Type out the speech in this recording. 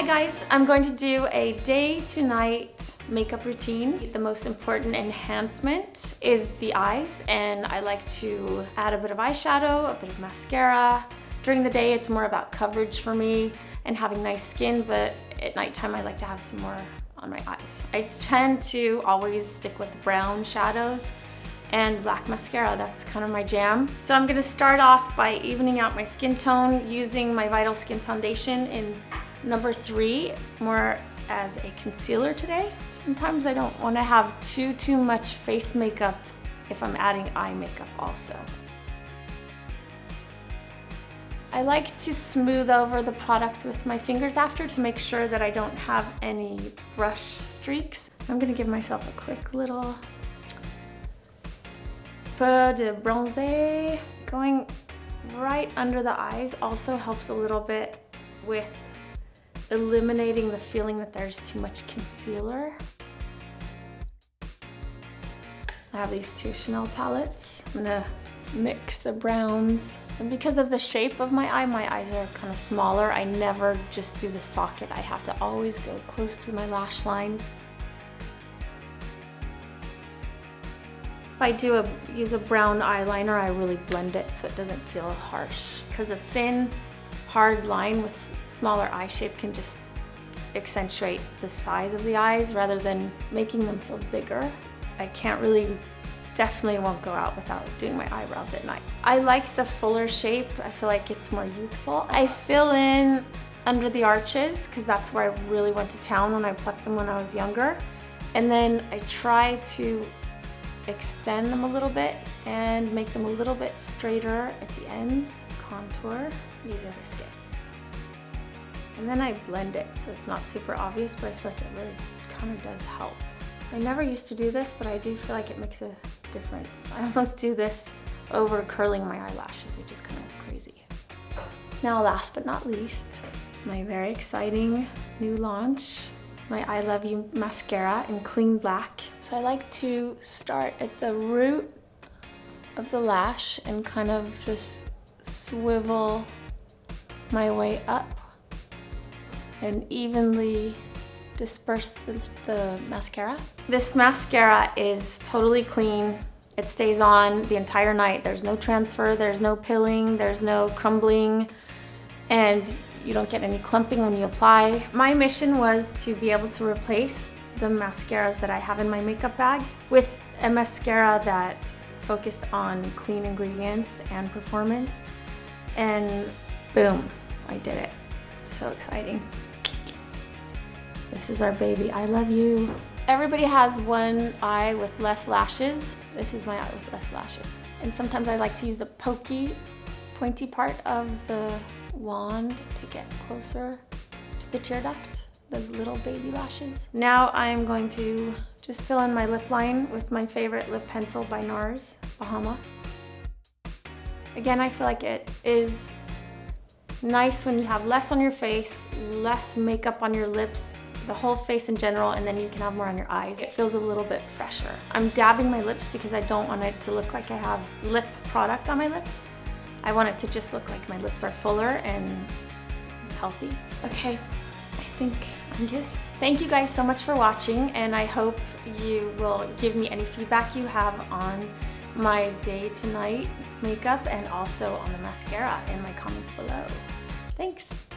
Hi guys, I'm going to do a day to night makeup routine. The most important enhancement is the eyes, and I like to add a bit of eyeshadow, a bit of mascara. During the day it's more about coverage for me and having nice skin, but at nighttime I like to have some more on my eyes. I tend to always stick with brown shadows and black mascara. That's kind of my jam. So I'm gonna start off by evening out my skin tone using my Vital Skin Foundation in number 3, more as a concealer today. Sometimes I don't want to have too much face makeup if I'm adding eye makeup also. I like to smooth over the product with my fingers after to make sure that I don't have any brush streaks. I'm gonna give myself a quick little peu de bronzer. Going right under the eyes also helps a little bit with eliminating the feeling that there's too much concealer. I have these 2 Chanel palettes. I'm gonna mix the browns. And because of the shape of my eyes are kind of smaller. I never just do the socket. I have to always go close to my lash line. If I use a brown eyeliner, I really blend it so it doesn't feel harsh. Because a thin, hard line with smaller eye shape can just accentuate the size of the eyes rather than making them feel bigger. I definitely won't go out without doing my eyebrows at night. I like the fuller shape. I feel like it's more youthful. I fill in under the arches because that's where I really went to town when I plucked them when I was younger. And then I try to extend them a little bit and make them a little bit straighter at the ends. Contour using biscuit. And then I blend it so it's not super obvious, but I feel like it really kind of does help. I never used to do this, but I do feel like it makes a difference. I almost do this over curling my eyelashes, which is kind of crazy. Now, last but not least, my very exciting new launch, my I Love You mascara in clean black. So I like to start at the root of the lash and kind of just swivel my way up and evenly disperse the mascara. This mascara is totally clean. It stays on the entire night. There's no transfer, there's no pilling, there's no crumbling, and you don't get any clumping when you apply. My mission was to be able to replace the mascaras that I have in my makeup bag with a mascara that focused on clean ingredients and performance, and boom, I did it. It's so exciting. This is our baby, I Love You. Everybody has one eye with less lashes. This is my eye with less lashes. And sometimes I like to use the pointy part of the wand to get closer to the tear duct, those little baby lashes. Now I'm going to just fill in my lip line with my favorite lip pencil by NARS, Bahama. Again, I feel like it is nice when you have less on your face, less makeup on your lips, the whole face in general, and then you can have more on your eyes. It feels a little bit fresher. I'm dabbing my lips because I don't want it to look like I have lip product on my lips. I want it to just look like my lips are fuller and healthy. Okay, I think I'm good. Thank you guys so much for watching, and I hope you will give me any feedback you have on my day to night makeup and also on the mascara in my comments below. Thanks.